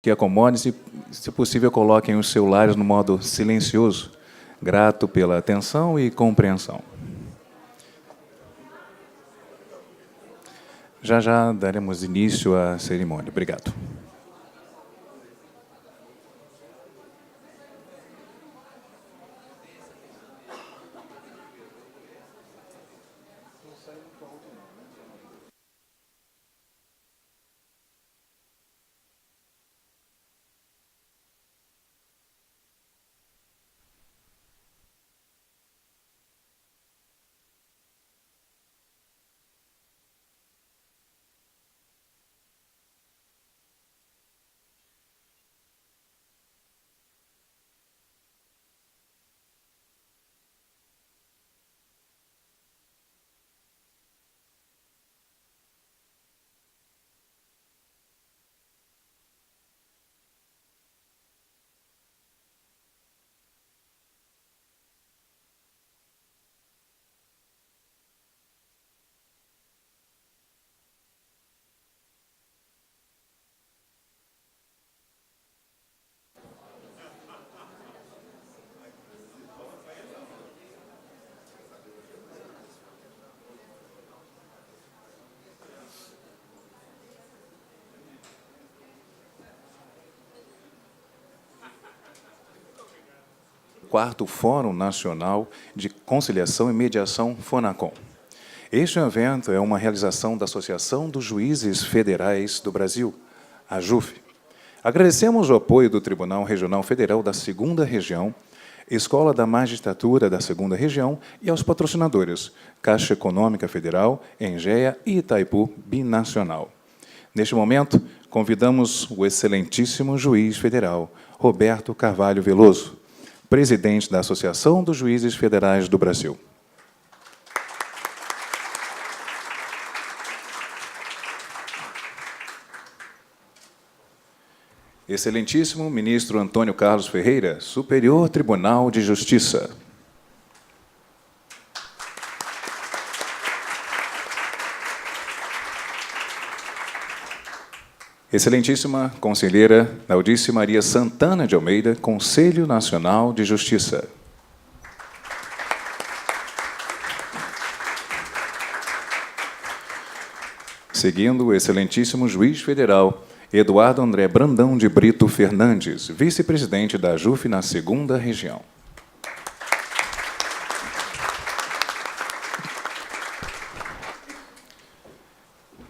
que acomodem-se, se possível, coloquem os celulares no modo silencioso. Grato pela atenção e compreensão. Já já daremos início à cerimônia. Obrigado. Quarto Fórum Nacional de Conciliação e Mediação FONACOM. Este evento é uma realização da Associação dos Juízes Federais do Brasil, a JUF. Agradecemos o apoio do Tribunal Regional Federal da 2ª Região, Escola da Magistratura da 2ª Região e aos patrocinadores, Caixa Econômica Federal, Engea e Itaipu Binacional. Neste momento, convidamos o excelentíssimo juiz federal, Roberto Carvalho Veloso, presidente da Associação dos Juízes Federais do Brasil. Excelentíssimo ministro Antônio Carlos Ferreira, Superior Tribunal de Justiça. Excelentíssima Conselheira Aldice Maria Santana de Almeida, Conselho Nacional de Justiça. Seguindo o excelentíssimo Juiz Federal Eduardo André Brandão de Brito Fernandes, vice-presidente da JUF na 2ª Região.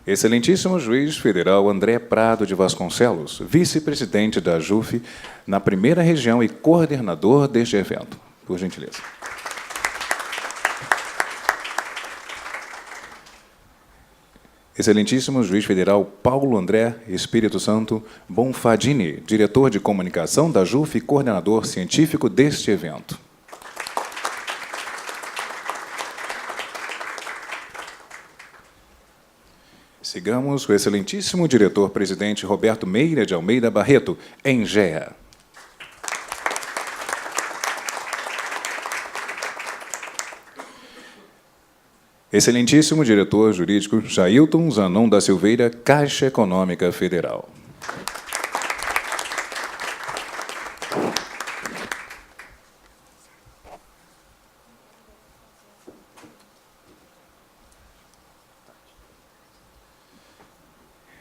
Excelentíssimo Juiz Federal André Prado de Vasconcelos, vice-presidente da JUF na 1ª Região e coordenador deste evento. Por gentileza. Excelentíssimo Juiz Federal Paulo André Espírito Santo Bonfadini, diretor de comunicação da JUF e coordenador científico deste evento. Sigamos o excelentíssimo diretor-presidente Roberto Meira de Almeida Barreto, Engea. Excelentíssimo diretor jurídico Jailton Zanon da Silveira, Caixa Econômica Federal.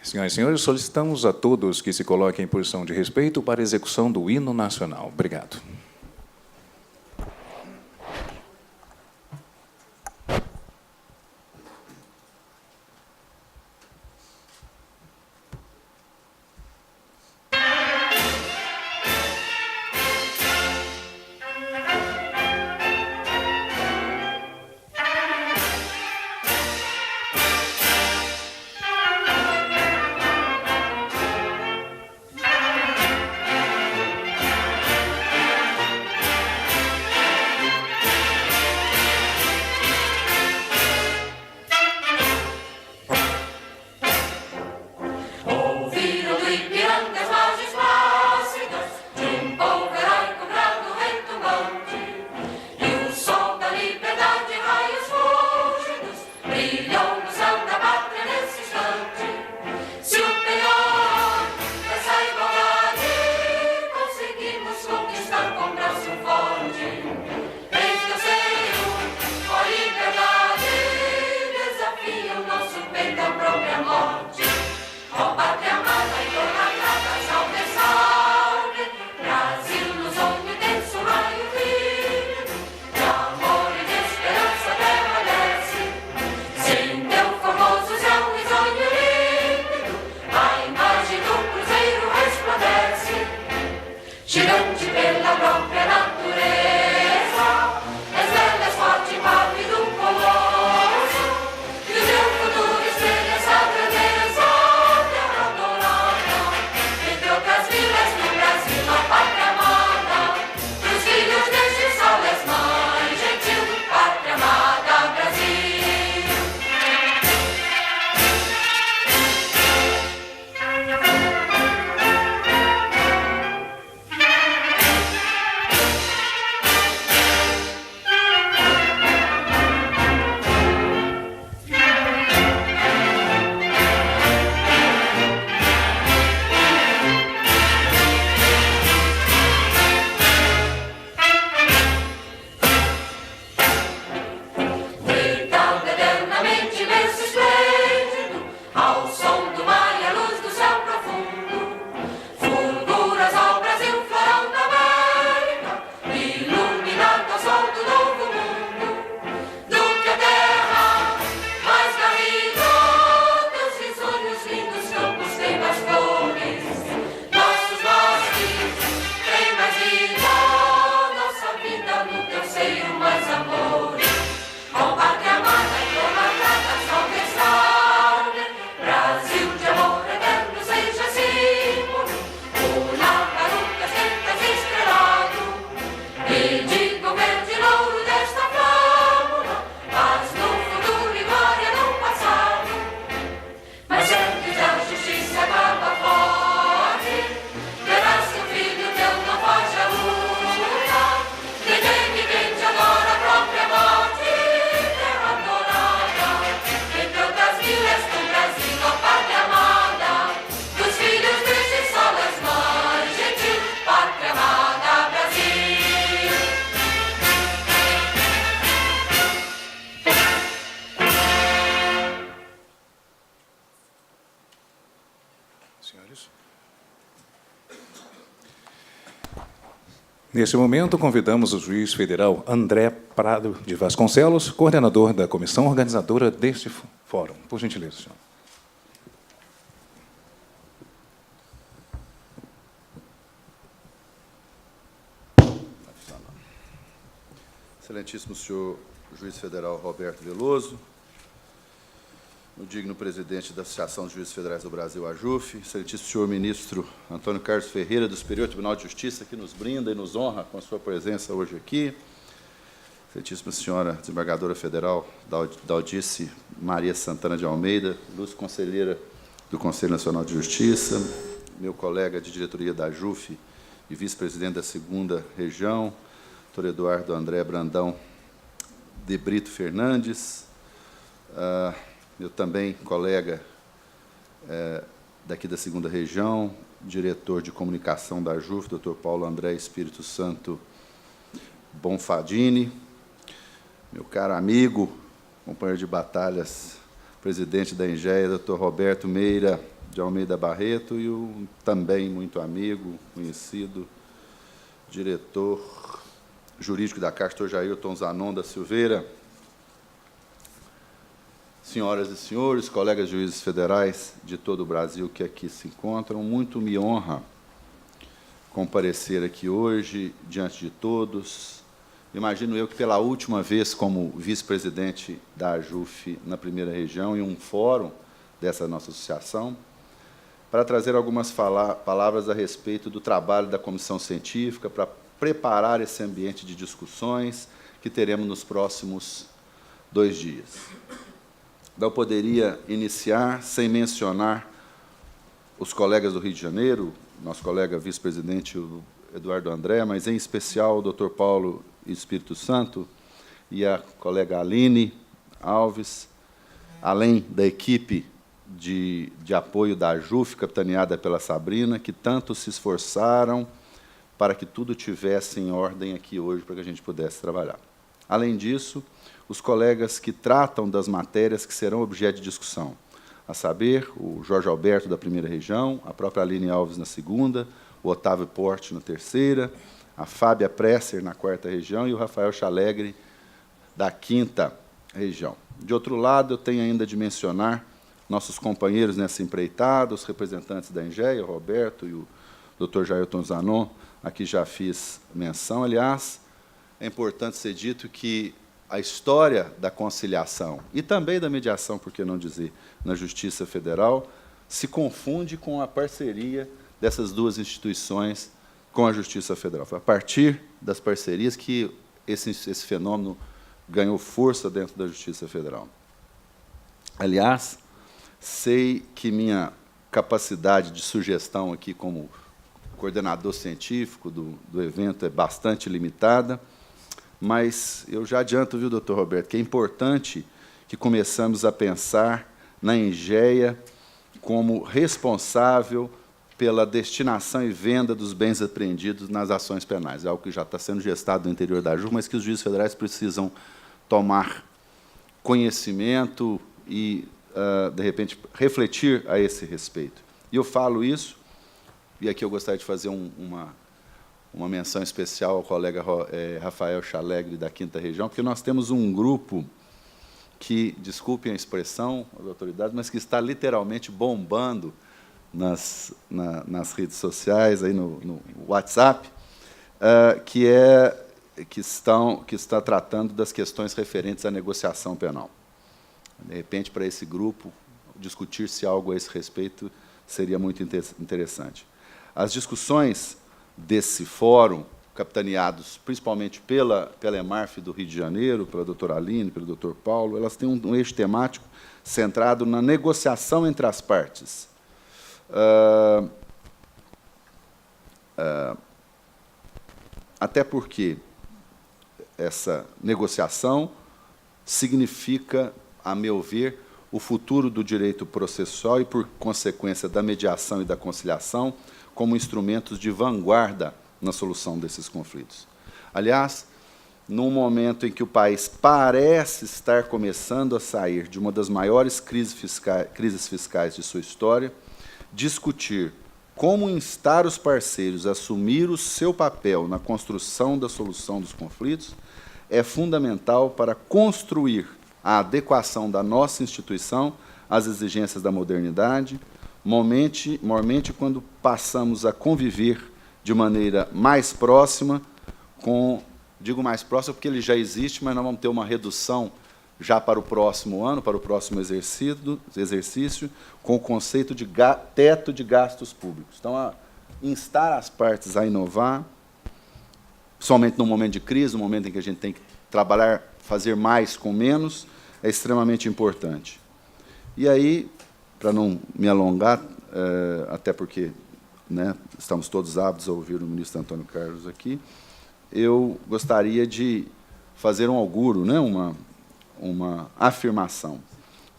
Senhoras e senhores, solicitamos a todos que se coloquem em posição de respeito para a execução do hino nacional. Obrigado. Neste momento, convidamos o juiz federal André Prado de Vasconcelos, coordenador da comissão organizadora deste fórum. Por gentileza, senhor. Excelentíssimo senhor juiz federal Roberto Veloso, o digno presidente da Associação de Juízes Federais do Brasil, AJUF, excelentíssimo senhor ministro Antônio Carlos Ferreira, do Superior Tribunal de Justiça, que nos brinda e nos honra com a sua presença hoje aqui, excelentíssima senhora desembargadora federal Daldice Maria Santana de Almeida, ilustre conselheira do Conselho Nacional de Justiça, meu colega de diretoria da AJUF e vice-presidente da 2ª Região, doutor Eduardo André Brandão de Brito Fernandes, meu também colega daqui da 2ª Região, diretor de comunicação da AJUF, doutor Paulo André Espírito Santo Bonfadini, meu caro amigo, companheiro de batalhas, presidente da Engeia, doutor Roberto Meira de Almeida Barreto, e o também muito amigo, conhecido, diretor jurídico da Caixa, doutor Jailton Zanon da Silveira, senhoras e senhores, colegas juízes federais de todo o Brasil que aqui se encontram, muito me honra comparecer aqui hoje, diante de todos. Imagino eu que pela última vez como vice-presidente da AJUF na 1ª Região, em um fórum dessa nossa associação, para trazer algumas palavras a respeito do trabalho da comissão científica, para preparar esse ambiente de discussões que teremos nos próximos 2 dias. Eu poderia iniciar sem mencionar os colegas do Rio de Janeiro, nosso colega vice-presidente Eduardo André, mas, em especial, o doutor Paulo Espírito Santo e a colega Aline Alves, além da equipe de apoio da AJUF, capitaneada pela Sabrina, que tanto se esforçaram para que tudo tivesse em ordem aqui hoje, para que a gente pudesse trabalhar. Além disso, os colegas que tratam das matérias que serão objeto de discussão, a saber, o Jorge Alberto, da 1ª Região, a própria Aline Alves, na 2ª, o Otávio Porte, na 3ª, a Fábia Presser, na 4ª Região, e o Rafael Chalegre, da 5ª Região. De outro lado, eu tenho ainda de mencionar nossos companheiros nessa empreitada, os representantes da Engeia, o Roberto e o doutor Jailton Zanon, aqui já fiz menção. Aliás, é importante ser dito que a história da conciliação e também da mediação, por que não dizer, na Justiça Federal, se confunde com a parceria dessas 2 instituições com a Justiça Federal. Foi a partir das parcerias que esse fenômeno ganhou força dentro da Justiça Federal. Aliás, sei que minha capacidade de sugestão aqui como coordenador científico do evento é bastante limitada, mas eu já adianto, viu, doutor Roberto, que é importante que começamos a pensar na Engeia como responsável pela destinação e venda dos bens apreendidos nas ações penais. É algo que já está sendo gestado no interior da AJUF, mas que os juízes federais precisam tomar conhecimento e, de repente, refletir a esse respeito. E eu falo isso, e aqui eu gostaria de fazer uma menção especial ao colega Rafael Chalegre, da 5ª Região, porque nós temos um grupo que, desculpem a expressão, as autoridades, mas que está literalmente bombando nas redes sociais, aí no WhatsApp, que está tratando das questões referentes à negociação penal. De repente, para esse grupo, discutir-se algo a esse respeito seria muito interessante. As discussões desse fórum, capitaneados principalmente pela EMARF do Rio de Janeiro, pela doutora Aline, pelo doutor Paulo, elas têm um eixo temático centrado na negociação entre as partes. Até porque essa negociação significa, a meu ver, o futuro do direito processual e, por consequência, da mediação e da conciliação como instrumentos de vanguarda na solução desses conflitos. Aliás, num momento em que o país parece estar começando a sair de uma das maiores crises fiscais de sua história, discutir como instar os parceiros a assumir o seu papel na construção da solução dos conflitos é fundamental para construir a adequação da nossa instituição às exigências da modernidade, mormente quando passamos a conviver de maneira mais próxima com, digo mais próxima porque ele já existe, mas nós vamos ter uma redução já para o próximo ano, para o próximo exercício, com o conceito de teto de gastos públicos. Então, instar as partes a inovar, somente no momento de crise, no momento em que a gente tem que trabalhar, fazer mais com menos, é extremamente importante. E aí, para não me alongar, até porque, né, estamos todos ávidos a ouvir o ministro Antônio Carlos aqui, eu gostaria de fazer um auguro, né, uma afirmação,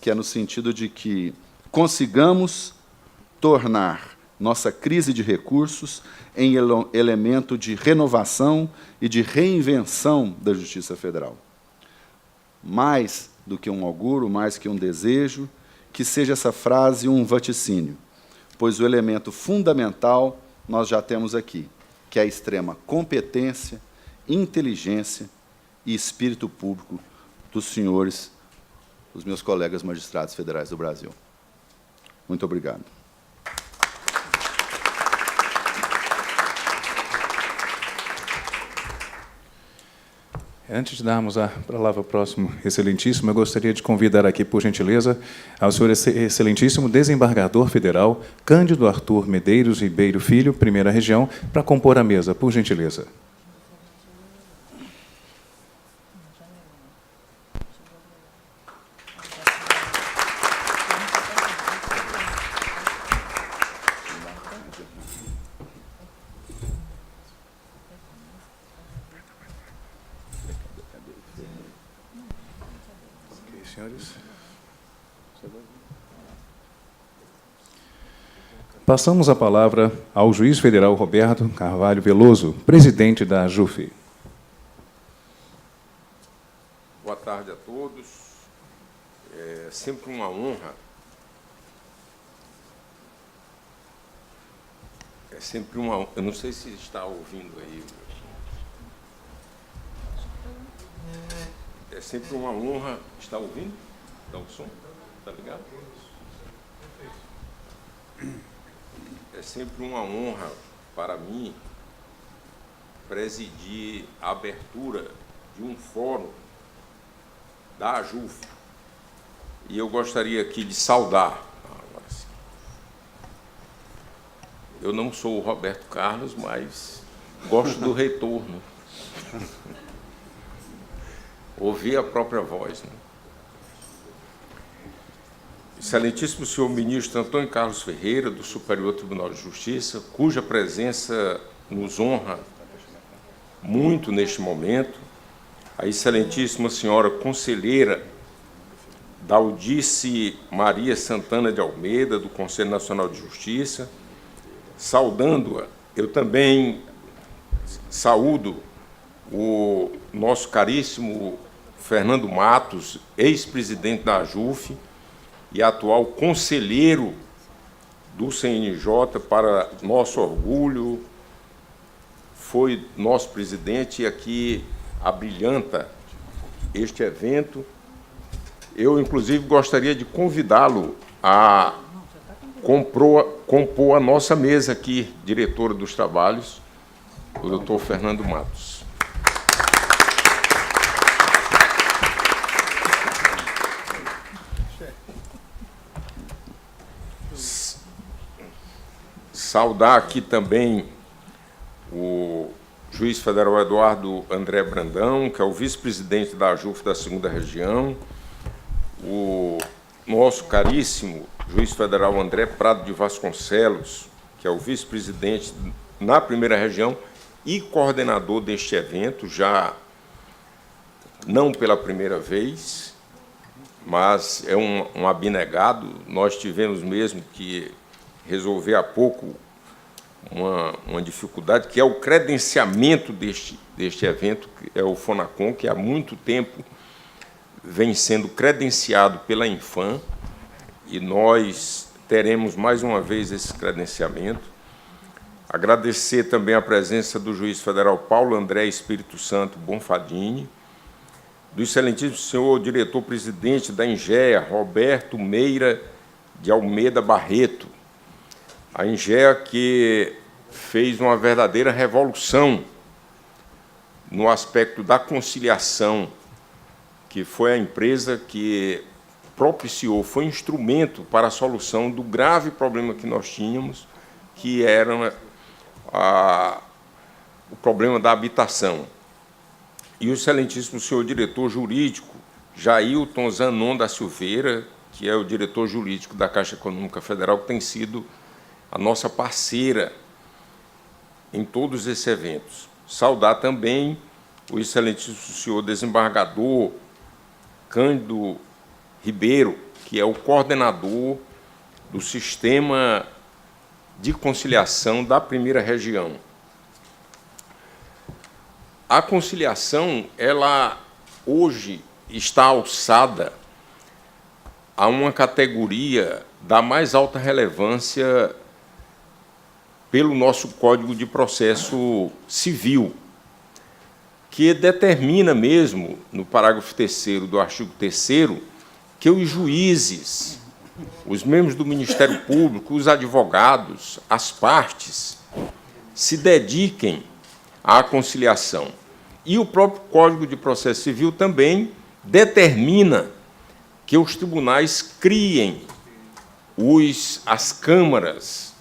que é no sentido de que consigamos tornar nossa crise de recursos em elemento de renovação e de reinvenção da Justiça Federal. Mais do que um auguro, mais que um desejo, que seja essa frase um vaticínio, pois o elemento fundamental nós já temos aqui, que é a extrema competência, inteligência e espírito público dos senhores, os meus colegas magistrados federais do Brasil. Muito obrigado. Antes de darmos a palavra ao próximo excelentíssimo, eu gostaria de convidar aqui, por gentileza, ao senhor excelentíssimo desembargador federal Cândido Arthur Medeiros Ribeiro Filho, Primeira Região, para compor a mesa, por gentileza. Senhores. Passamos a palavra ao juiz federal Roberto Carvalho Veloso, presidente da AJUF. Boa tarde a todos. É sempre uma honra. É sempre uma honra. Eu não sei se está ouvindo aí. É sempre uma honra. Está ouvindo? Dá o som? Está ligado? É sempre uma honra para mim presidir a abertura de um fórum da AJUF. E eu gostaria aqui de saudar. Agora sim. Eu não sou o Roberto Carlos, mas gosto do retorno. Ouvir a própria voz. Né? Excelentíssimo senhor ministro Antônio Carlos Ferreira, do Superior Tribunal de Justiça, cuja presença nos honra muito neste momento, a excelentíssima senhora conselheira Daldice Maria Santana de Almeida, do Conselho Nacional de Justiça, saudando-a, eu também saúdo o nosso caríssimo Fernando Matos, ex-presidente da AJUF e atual conselheiro do CNJ, para nosso orgulho, foi nosso presidente e aqui abrilhanta este evento. Eu, inclusive, gostaria de convidá-lo a compor a nossa mesa aqui, diretora dos trabalhos, o doutor Fernando Matos. Saudar aqui também o juiz federal Eduardo André Brandão, que é o vice-presidente da AJUF da 2ª Região, o nosso caríssimo juiz federal André Prado de Vasconcelos, que é o vice-presidente na 1ª Região e coordenador deste evento, já não pela primeira vez, mas é um abnegado. Nós tivemos mesmo que resolver há pouco uma dificuldade, que é o credenciamento deste evento, que é o FONACOM, que há muito tempo vem sendo credenciado pela Infam, e nós teremos mais uma vez esse credenciamento. Agradecer também a presença do juiz federal Paulo André Espírito Santo Bonfadini, do excelentíssimo senhor diretor-presidente da INGEA, Roberto Meira de Almeida Barreto. A INGEA que fez uma verdadeira revolução no aspecto da conciliação, que foi a empresa que propiciou, foi instrumento para a solução do grave problema que nós tínhamos, que era o problema da habitação. E o excelentíssimo senhor diretor jurídico, Jailton Zanon da Silveira, que é o diretor jurídico da Caixa Econômica Federal, que tem sido a nossa parceira em todos esses eventos. Saudar também o excelentíssimo senhor desembargador Cândido Ribeiro, que é o coordenador do sistema de conciliação da primeira região. A conciliação, ela hoje está alçada a uma categoria da mais alta relevância pelo nosso Código de Processo Civil, que determina mesmo, no parágrafo 3º do artigo 3º, que os juízes, os membros do Ministério Público, os advogados, as partes, se dediquem à conciliação. E o próprio Código de Processo Civil também determina que os tribunais criem as câmaras,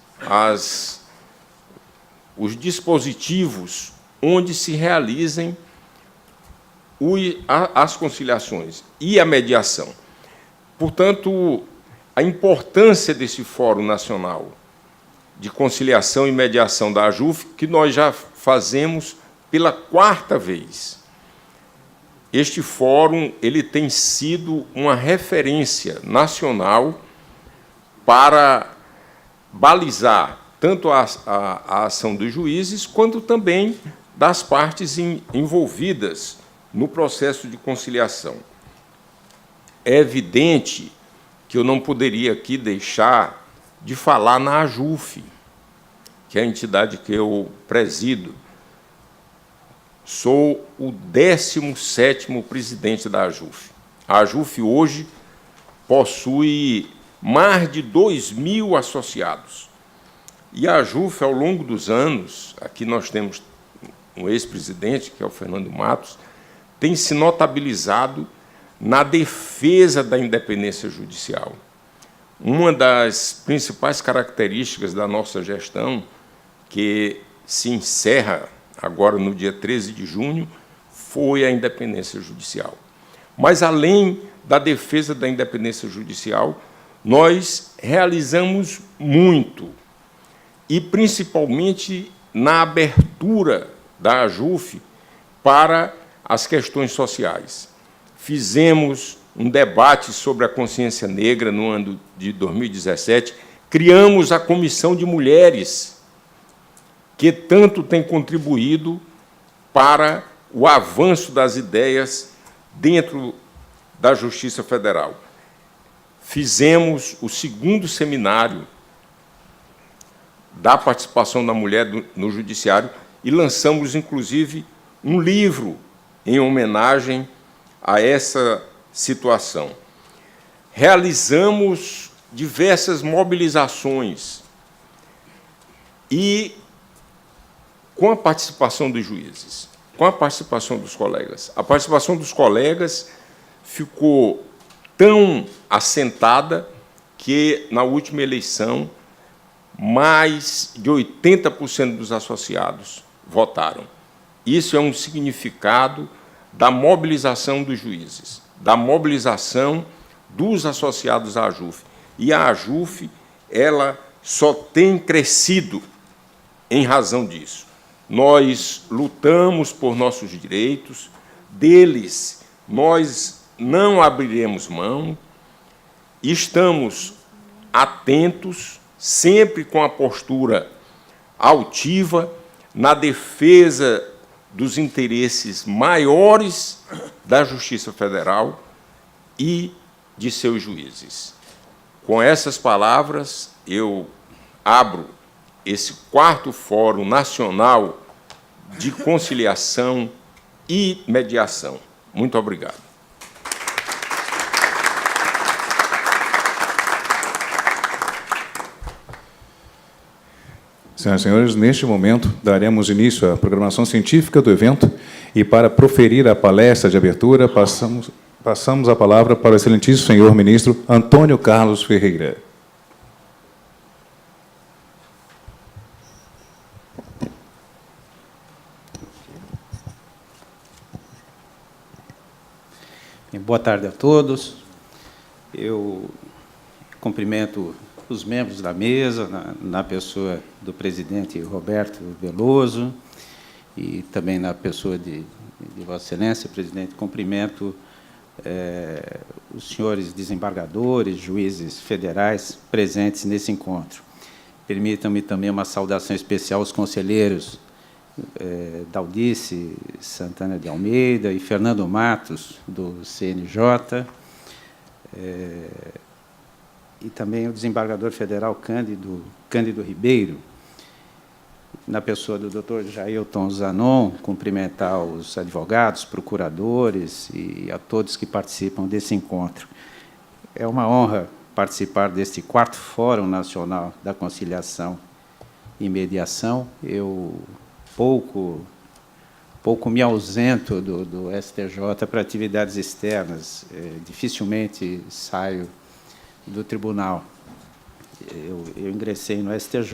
os dispositivos onde se realizem as conciliações e a mediação. Portanto, a importância desse Fórum Nacional de Conciliação e Mediação da AJUF, que nós já fazemos pela 4ª vez. Este fórum ele tem sido uma referência nacional para balizar tanto a ação dos juízes, quanto também das partes envolvidas no processo de conciliação. É evidente que eu não poderia aqui deixar de falar na AJUF, que é a entidade que eu presido. Sou o 17º presidente da AJUF. A AJUF hoje possui mais de 2.000 associados. E a AJUF, ao longo dos anos, aqui nós temos um ex-presidente, que é o Fernando Matos, tem se notabilizado na defesa da independência judicial. Uma das principais características da nossa gestão, que se encerra agora no dia 13 de junho, foi a independência judicial. Mas, além da defesa da independência judicial, nós realizamos muito, e principalmente na abertura da AJUF para as questões sociais. Fizemos um debate sobre a consciência negra no ano de 2017, criamos a Comissão de Mulheres, que tanto tem contribuído para o avanço das ideias dentro da Justiça Federal. Fizemos o 2º seminário da participação da mulher no Judiciário e lançamos, inclusive, um livro em homenagem a essa situação. Realizamos diversas mobilizações e, com a participação dos juízes, com a participação dos colegas, a participação dos colegas ficou tão assentada que, na última eleição, mais de 80% dos associados votaram. Isso é um significado da mobilização dos juízes, da mobilização dos associados à AJUF. E a AJUF, ela só tem crescido em razão disso. Nós lutamos por nossos direitos, deles nós não abriremos mão, estamos atentos, sempre com a postura altiva, na defesa dos interesses maiores da Justiça Federal e de seus juízes. Com essas palavras, eu abro esse 4º Fórum Nacional de Conciliação e Mediação. Muito obrigado. Senhoras e senhores, neste momento, daremos início à programação científica do evento e, para proferir a palestra de abertura, passamos a palavra para o excelentíssimo senhor ministro Antônio Carlos Ferreira. Boa tarde a todos. Eu cumprimento os membros da mesa, na pessoa do presidente Roberto Veloso e também na pessoa de Vossa Excelência, presidente. Cumprimento os senhores desembargadores, juízes federais presentes nesse encontro. Permitam-me também uma saudação especial aos conselheiros Daldice Santana de Almeida e Fernando Matos, do CNJ, e também o desembargador federal Cândido Ribeiro, na pessoa do Dr. Jailton Zanon, cumprimentar os advogados, procuradores e a todos que participam desse encontro. É uma honra participar deste 4º Fórum Nacional da Conciliação e Mediação. Eu pouco me ausento do STJ para atividades externas, dificilmente saio do tribunal. Eu ingressei no STJ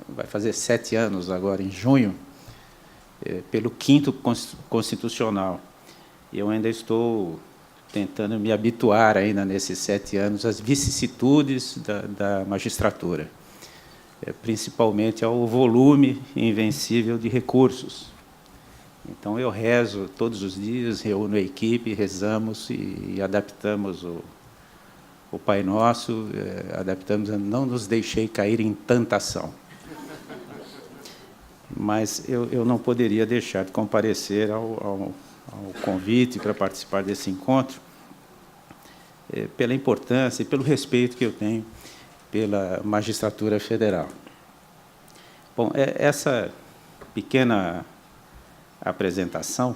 vai fazer 7 anos agora, em junho, pelo 5º Constitucional. Eu ainda estou tentando me habituar, ainda nesses 7 anos, às vicissitudes da magistratura, principalmente ao volume invencível de recursos. Então, eu rezo todos os dias, reúno a equipe, rezamos e adaptamos o Pai Nosso, adaptamos a não nos deixei cair em tentação. Mas eu não poderia deixar de comparecer ao convite para participar desse encontro, pela importância e pelo respeito que eu tenho pela magistratura federal. Bom, essa pequena apresentação,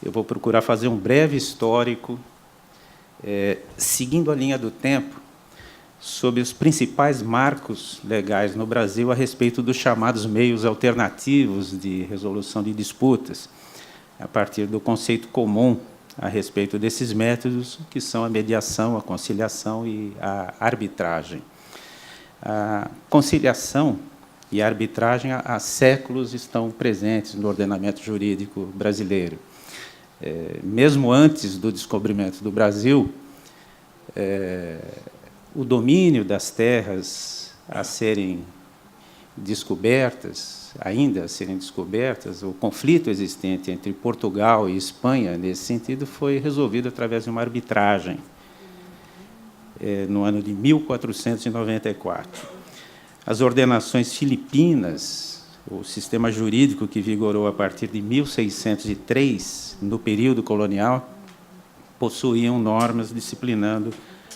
eu vou procurar fazer um breve histórico, seguindo a linha do tempo, sobre os principais marcos legais no Brasil a respeito dos chamados meios alternativos de resolução de disputas, a partir do conceito comum a respeito desses métodos, que são a mediação, a conciliação e a arbitragem. A conciliação e a arbitragem há séculos estão presentes no ordenamento jurídico brasileiro. Mesmo antes do descobrimento do Brasil, o domínio das terras a serem descobertas, ainda a serem descobertas, o conflito existente entre Portugal e Espanha, nesse sentido, foi resolvido através de uma arbitragem, no ano de 1494. As ordenações filipinas, o sistema jurídico que vigorou a partir de 1603, no período colonial, possuíam normas disciplinando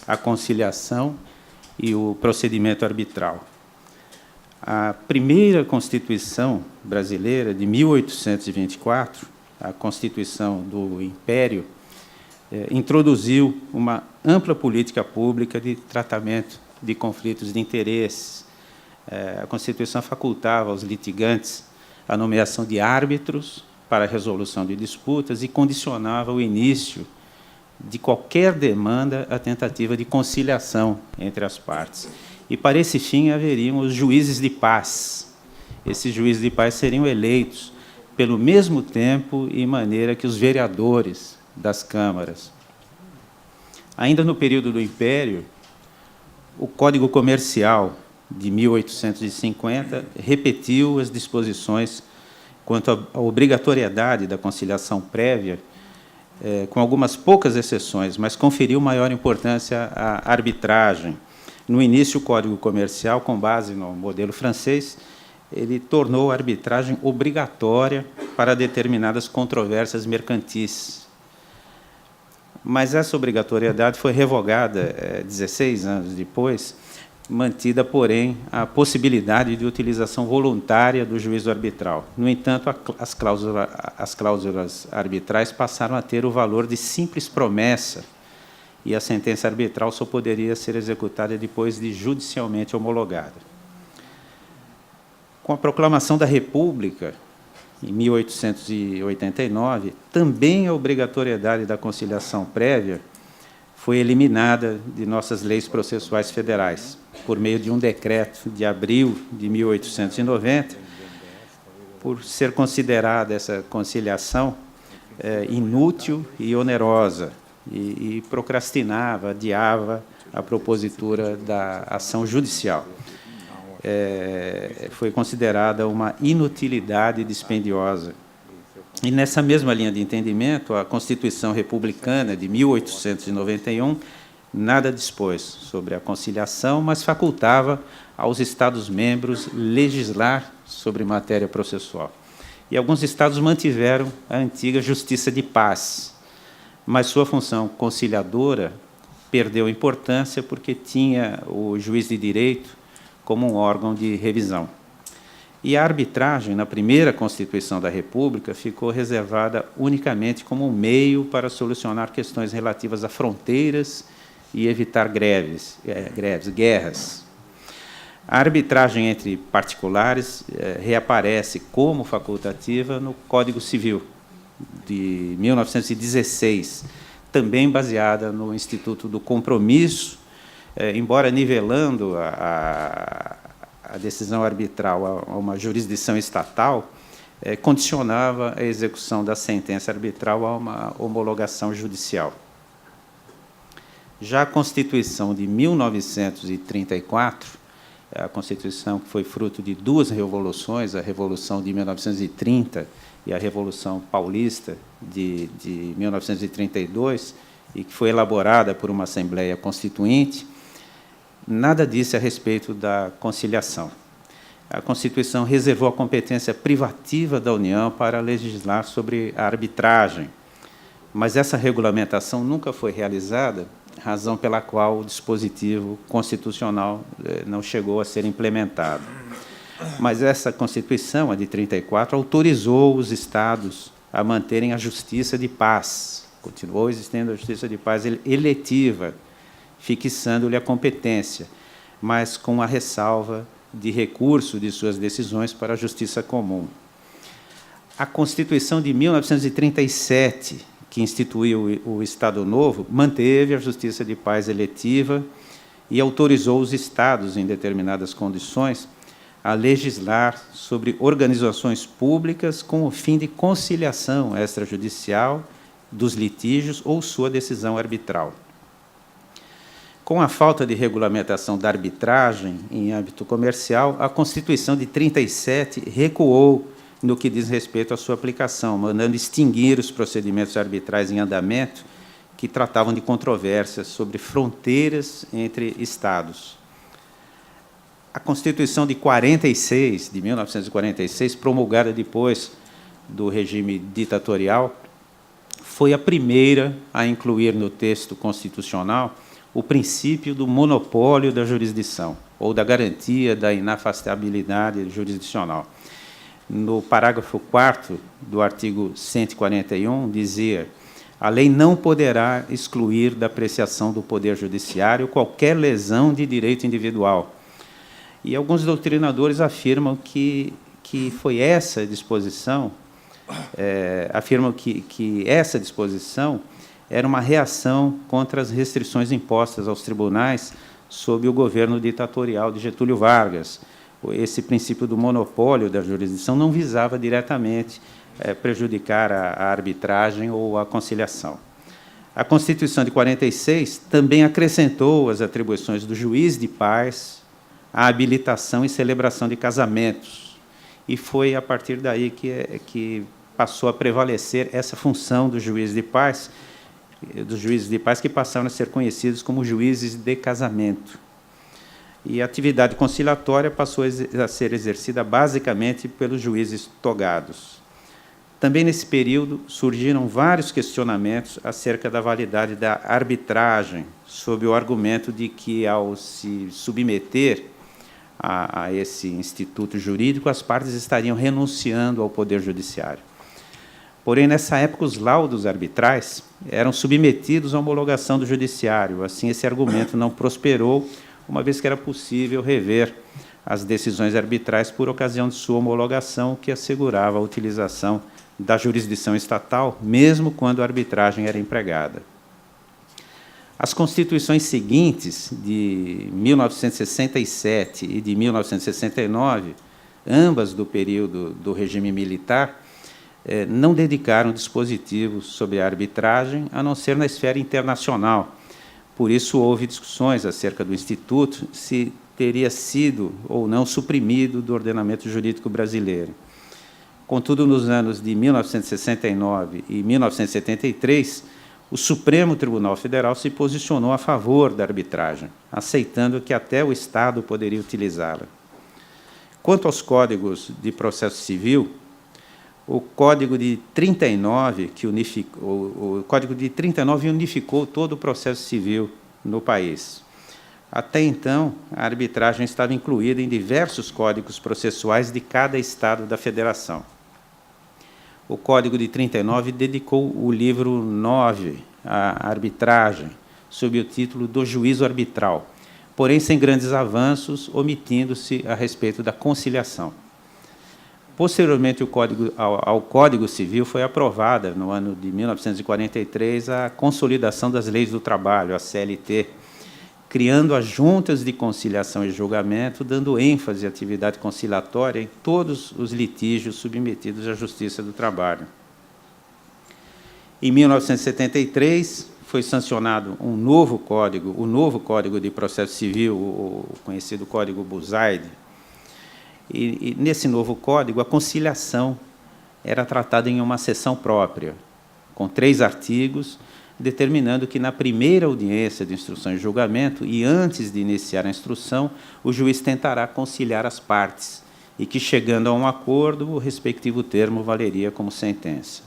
a conciliação e o procedimento arbitral. A primeira Constituição brasileira, de 1824, a Constituição do Império, introduziu uma ampla política pública de tratamento de conflitos de interesses. A Constituição facultava aos litigantes a nomeação de árbitros para a resolução de disputas e condicionava o início de qualquer demanda à tentativa de conciliação entre as partes. E, para esse fim, haveriam os juízes de paz. Esses juízes de paz seriam eleitos pelo mesmo tempo e maneira que os vereadores das câmaras. Ainda no período do Império, o Código Comercial de 1850 repetiu as disposições quanto à obrigatoriedade da conciliação prévia, com algumas poucas exceções, mas conferiu maior importância à arbitragem. No início, o Código Comercial, com base no modelo francês, ele tornou a arbitragem obrigatória para determinadas controvérsias mercantis. Mas essa obrigatoriedade foi revogada 16 anos depois, mantida, porém, a possibilidade de utilização voluntária do juízo arbitral. No entanto, as cláusulas arbitrais passaram a ter o valor de simples promessa, e a sentença arbitral só poderia ser executada depois de judicialmente homologada. Com a proclamação da República, em 1889, também a obrigatoriedade da conciliação prévia foi eliminada de nossas leis processuais federais, por meio de um decreto de abril de 1890, por ser considerada essa conciliação inútil e onerosa, e procrastinava, adiava a propositura da ação judicial. Foi considerada uma inutilidade dispendiosa. E, nessa mesma linha de entendimento, a Constituição Republicana de 1891 nada dispôs sobre a conciliação, mas facultava aos Estados-membros legislar sobre matéria processual. E alguns Estados mantiveram a antiga Justiça de Paz, mas sua função conciliadora perdeu importância porque tinha o juiz de direito como um órgão de revisão. E a arbitragem, na primeira Constituição da República, ficou reservada unicamente como um meio para solucionar questões relativas a fronteiras e evitar guerras. A arbitragem entre particulares reaparece como facultativa no Código Civil de 1916, também baseada no Instituto do Compromisso, embora nivelando a decisão arbitral a uma jurisdição estatal, condicionava a execução da sentença arbitral a uma homologação judicial. Já a Constituição de 1934, a Constituição que foi fruto de duas revoluções, a Revolução de 1930 e a Revolução Paulista de 1932, e que foi elaborada por uma Assembleia Constituinte, nada disse a respeito da conciliação. A Constituição reservou a competência privativa da União para legislar sobre a arbitragem, mas essa regulamentação nunca foi realizada, razão pela qual o dispositivo constitucional não chegou a ser implementado. Mas essa Constituição, a de 34, autorizou os Estados a manterem a Justiça de Paz. Continuou existindo a Justiça de Paz eletiva, fixando-lhe a competência, mas com a ressalva de recurso de suas decisões para a justiça comum. A Constituição de 1937, que instituiu o Estado Novo, manteve a Justiça de Paz eletiva e autorizou os Estados, em determinadas condições, a legislar sobre organizações públicas com o fim de conciliação extrajudicial dos litígios ou sua decisão arbitral. Com a falta de regulamentação da arbitragem em âmbito comercial, a Constituição de 37 recuou no que diz respeito à sua aplicação, mandando extinguir os procedimentos arbitrais em andamento que tratavam de controvérsias sobre fronteiras entre Estados. A Constituição de 1946, promulgada depois do regime ditatorial, foi a primeira a incluir no texto constitucional o princípio do monopólio da jurisdição, ou da garantia da inafastabilidade jurisdicional. No parágrafo 4º do artigo 141, dizia: a lei não poderá excluir da apreciação do Poder Judiciário qualquer lesão de direito individual. E alguns doutrinadores afirmam que foi essa disposição, afirmam que essa disposição era uma reação contra as restrições impostas aos tribunais sob o governo ditatorial de Getúlio Vargas. Esse princípio do monopólio da jurisdição não visava diretamente prejudicar a arbitragem ou a conciliação. A Constituição de 46 também acrescentou as atribuições do juiz de paz à habilitação e celebração de casamentos, e foi a partir daí que passou a prevalecer essa função do juiz de paz, dos juízes de paz que passaram a ser conhecidos como juízes de casamento. E a atividade conciliatória passou a ser exercida basicamente pelos juízes togados. Também nesse período surgiram vários questionamentos acerca da validade da arbitragem, sob o argumento de que, ao se submeter a esse instituto jurídico, as partes estariam renunciando ao poder judiciário. Porém, nessa época, os laudos arbitrais eram submetidos à homologação do judiciário. Assim, esse argumento não prosperou, uma vez que era possível rever as decisões arbitrais por ocasião de sua homologação, o que assegurava a utilização da jurisdição estatal, mesmo quando a arbitragem era empregada. As constituições seguintes, de 1967 e de 1969, ambas do período do regime militar, não dedicaram dispositivos sobre a arbitragem, a não ser na esfera internacional. Por isso, houve discussões acerca do Instituto, se teria sido ou não suprimido do ordenamento jurídico brasileiro. Contudo, nos anos de 1969 e 1973, o Supremo Tribunal Federal se posicionou a favor da arbitragem, aceitando que até o Estado poderia utilizá-la. Quanto aos códigos de processo civil, o Código de 39, o Código de 39 unificou todo o processo civil no país. Até então, a arbitragem estava incluída em diversos códigos processuais de cada estado da federação. O Código de 39 dedicou o livro 9 à arbitragem, sob o título do juízo arbitral, porém sem grandes avanços, omitindo-se a respeito da conciliação. Posteriormente, ao Código Civil foi aprovada, no ano de 1943, a Consolidação das Leis do Trabalho, a CLT, criando as juntas de conciliação e julgamento, dando ênfase à atividade conciliatória em todos os litígios submetidos à Justiça do Trabalho. Em 1973, foi sancionado um novo código, o novo Código de Processo Civil, o conhecido Código Buzaide. E nesse novo código, a conciliação era tratada em uma seção própria, com 3 artigos, determinando que, na primeira audiência de instrução e julgamento, e antes de iniciar a instrução, o juiz tentará conciliar as partes, e que, chegando a um acordo, o respectivo termo valeria como sentença.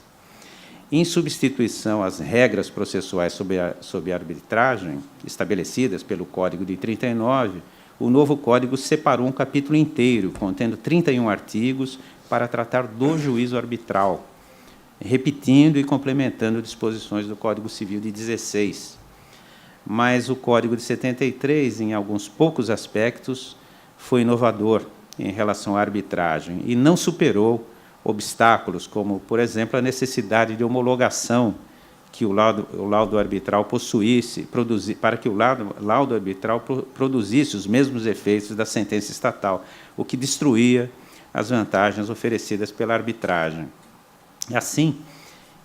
Em substituição às regras processuais sobre a arbitragem, estabelecidas pelo Código de 39, o novo Código separou um capítulo inteiro, contendo 31 artigos, para tratar do juízo arbitral, repetindo e complementando disposições do Código Civil de 16. Mas o Código de 73, em alguns poucos aspectos, foi inovador em relação à arbitragem e não superou obstáculos, como, por exemplo, a necessidade de homologação que o laudo arbitral para que o laudo arbitral produzisse os mesmos efeitos da sentença estatal, o que destruía as vantagens oferecidas pela arbitragem. Assim,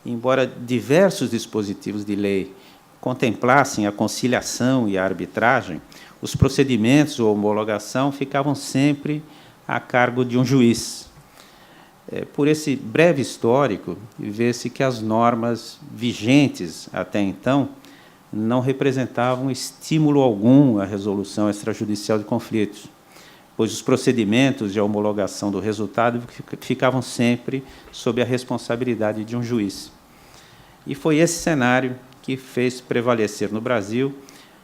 embora diversos dispositivos de lei contemplassem a conciliação e a arbitragem, os procedimentos ou homologação ficavam sempre a cargo de um juiz. Por esse breve histórico, vê-se que as normas vigentes até então não representavam estímulo algum à resolução extrajudicial de conflitos, pois os procedimentos de homologação do resultado ficavam sempre sob a responsabilidade de um juiz. E foi esse cenário que fez prevalecer no Brasil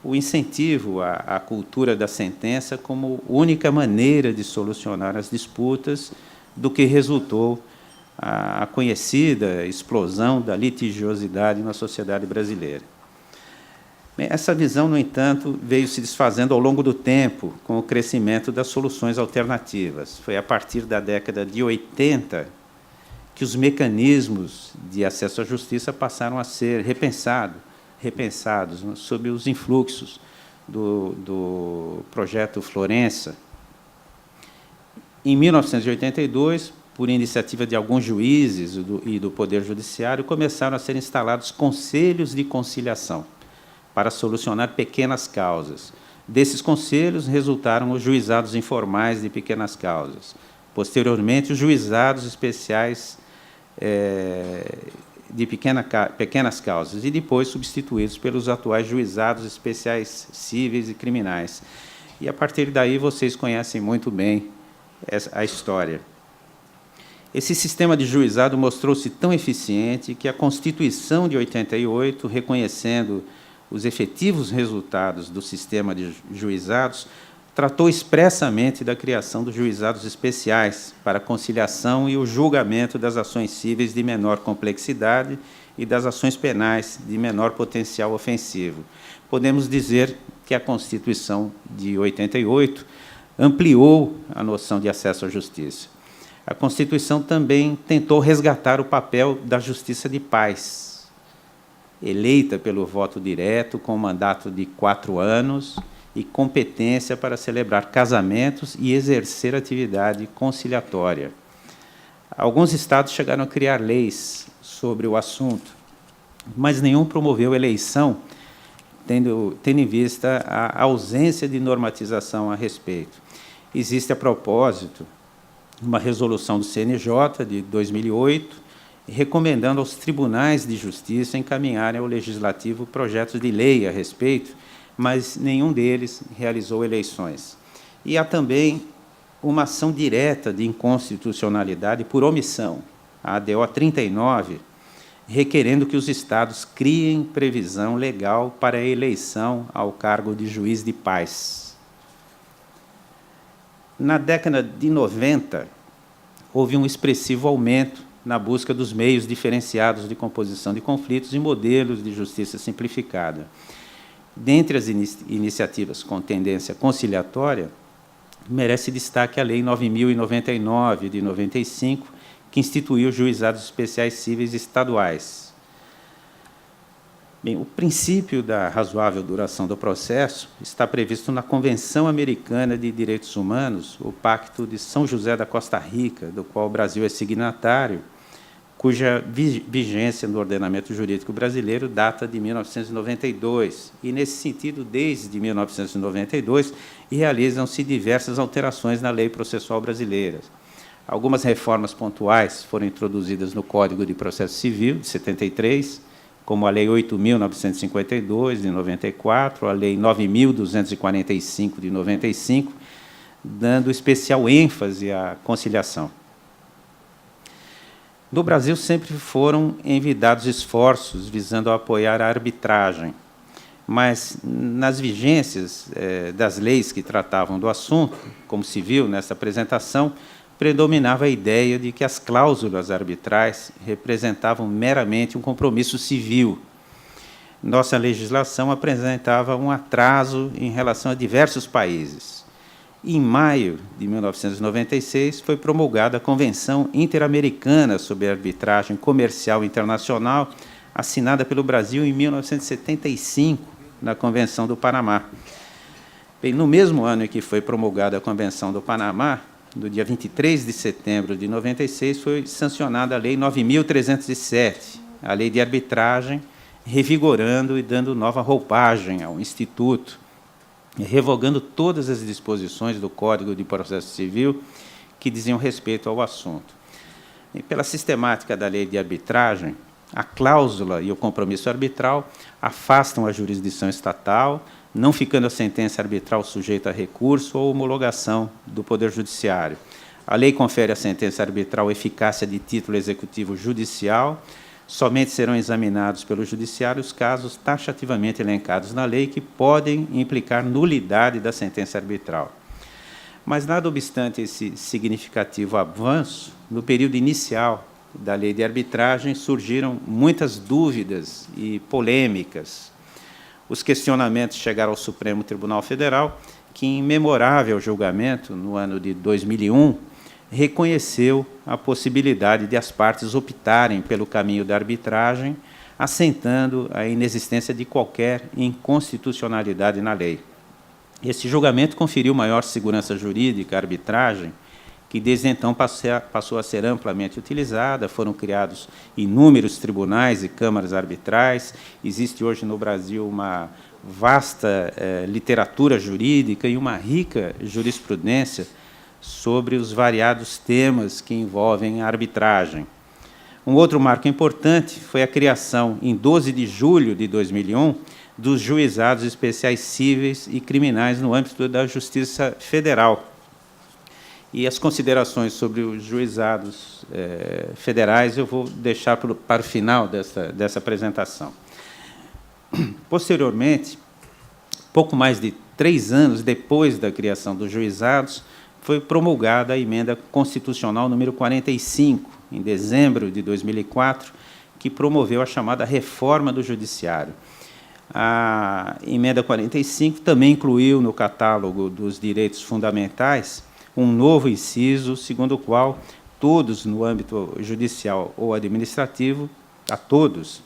o incentivo à cultura da sentença como única maneira de solucionar as disputas, do que resultou a conhecida explosão da litigiosidade na sociedade brasileira. Essa visão, no entanto, veio se desfazendo ao longo do tempo, com o crescimento das soluções alternativas. Foi a partir da década de 80 que os mecanismos de acesso à justiça passaram a ser repensados sob os influxos do projeto Florença. Em 1982, por iniciativa de alguns juízes e do Poder Judiciário, começaram a ser instalados conselhos de conciliação para solucionar pequenas causas. Desses conselhos resultaram os juizados informais de pequenas causas. Posteriormente, os juizados especiais de pequenas causas, e depois substituídos pelos atuais juizados especiais cíveis e criminais. E, a partir daí, vocês conhecem muito bem a história. Esse sistema de juizado mostrou-se tão eficiente que a Constituição de 88, reconhecendo os efetivos resultados do sistema de juizados, tratou expressamente da criação dos juizados especiais para a conciliação e o julgamento das ações cíveis de menor complexidade e das ações penais de menor potencial ofensivo. Podemos dizer que a Constituição de 88 ampliou a noção de acesso à justiça. A Constituição também tentou resgatar o papel da justiça de paz, eleita pelo voto direto, com mandato de 4 anos e competência para celebrar casamentos e exercer atividade conciliatória. Alguns estados chegaram a criar leis sobre o assunto, mas nenhum promoveu eleição, tendo em vista a ausência de normatização a respeito. Existe, a propósito, uma resolução do CNJ de 2008, recomendando aos tribunais de justiça encaminharem ao Legislativo projetos de lei a respeito, mas nenhum deles realizou eleições. E há também uma ação direta de inconstitucionalidade por omissão, a ADO 39, requerendo que os estados criem previsão legal para a eleição ao cargo de juiz de paz. Na década de 90, houve um expressivo aumento na busca dos meios diferenciados de composição de conflitos e modelos de justiça simplificada. Dentre as iniciativas com tendência conciliatória, merece destaque a Lei 9.099, de 95, que instituiu juizados especiais cíveis estaduais. Bem, o princípio da razoável duração do processo está previsto na Convenção Americana de Direitos Humanos, o Pacto de São José da Costa Rica, do qual o Brasil é signatário, cuja vigência no ordenamento jurídico brasileiro data de 1992. E, nesse sentido, desde 1992, realizam-se diversas alterações na lei processual brasileira. Algumas reformas pontuais foram introduzidas no Código de Processo Civil, de 73, como a Lei 8.952, de 94, a Lei 9.245, de 95, dando especial ênfase à conciliação. No Brasil, sempre foram envidados esforços visando a apoiar a arbitragem, mas, nas vigências das leis que tratavam do assunto, como se viu nessa apresentação, predominava a ideia de que as cláusulas arbitrais representavam meramente um compromisso civil. Nossa legislação apresentava um atraso em relação a diversos países. Em maio de 1996, foi promulgada a Convenção Interamericana sobre Arbitragem Comercial Internacional, assinada pelo Brasil em 1975, na Convenção do Panamá. Bem, no mesmo ano em que foi promulgada a Convenção do Panamá, no dia 23 de setembro de 96, foi sancionada a Lei 9.307, a Lei de Arbitragem, revigorando e dando nova roupagem ao Instituto, revogando todas as disposições do Código de Processo Civil que diziam respeito ao assunto. E, pela sistemática da Lei de Arbitragem, a cláusula e o compromisso arbitral afastam a jurisdição estatal, não ficando a sentença arbitral sujeita a recurso ou homologação do Poder Judiciário. A lei confere à sentença arbitral eficácia de título executivo judicial. Somente serão examinados pelo Judiciário os casos taxativamente elencados na lei que podem implicar nulidade da sentença arbitral. Mas, nada obstante esse significativo avanço, no período inicial da Lei de Arbitragem surgiram muitas dúvidas e polêmicas. Os questionamentos chegaram ao Supremo Tribunal Federal, que, em memorável julgamento, no ano de 2001, reconheceu a possibilidade de as partes optarem pelo caminho da arbitragem, assentando a inexistência de qualquer inconstitucionalidade na lei. Esse julgamento conferiu maior segurança jurídica à arbitragem, que desde então passou a ser amplamente utilizada, foram criados inúmeros tribunais e câmaras arbitrais, existe hoje no Brasil uma vasta literatura jurídica e uma rica jurisprudência sobre os variados temas que envolvem a arbitragem. Um outro marco importante foi a criação, em 12 de julho de 2001, dos juizados especiais cíveis e criminais no âmbito da Justiça Federal. E as considerações sobre os juizados federais eu vou deixar para o final dessa apresentação. Posteriormente, pouco mais de 3 anos depois da criação dos juizados, foi promulgada a Emenda Constitucional número 45, em dezembro de 2004, que promoveu a chamada reforma do Judiciário. A Emenda 45 também incluiu no catálogo dos direitos fundamentais um novo inciso, segundo o qual todos, no âmbito judicial ou administrativo, a todos,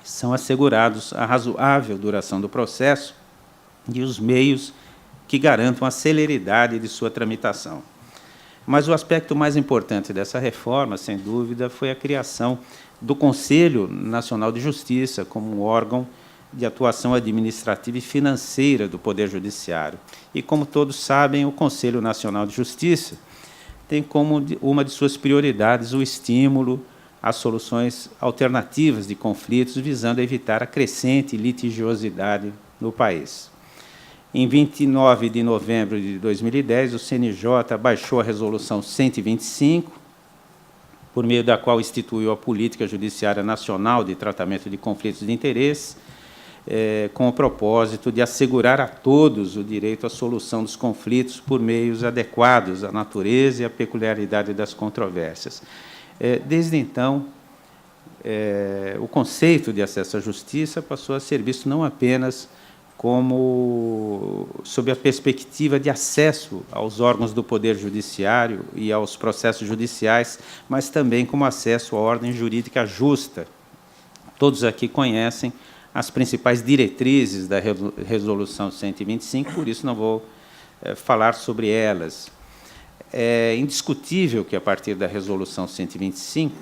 são assegurados a razoável duração do processo e os meios que garantam a celeridade de sua tramitação. Mas o aspecto mais importante dessa reforma, sem dúvida, foi a criação do Conselho Nacional de Justiça como um órgão de atuação administrativa e financeira do Poder Judiciário. E, como todos sabem, o Conselho Nacional de Justiça tem como uma de suas prioridades o estímulo às soluções alternativas de conflitos, visando evitar a crescente litigiosidade no país. Em 29 de novembro de 2010, o CNJ baixou a Resolução 125, por meio da qual instituiu a Política Judiciária Nacional de Tratamento de Conflitos de Interesse, com o propósito de assegurar a todos o direito à solução dos conflitos por meios adequados à natureza e à peculiaridade das controvérsias. Desde então, o conceito de acesso à justiça passou a ser visto não apenas como sob a perspectiva de acesso aos órgãos do Poder Judiciário e aos processos judiciais, mas também como acesso à ordem jurídica justa. Todos aqui conhecem as principais diretrizes da Resolução 125, por isso não vou falar sobre elas. É indiscutível que, a partir da Resolução 125,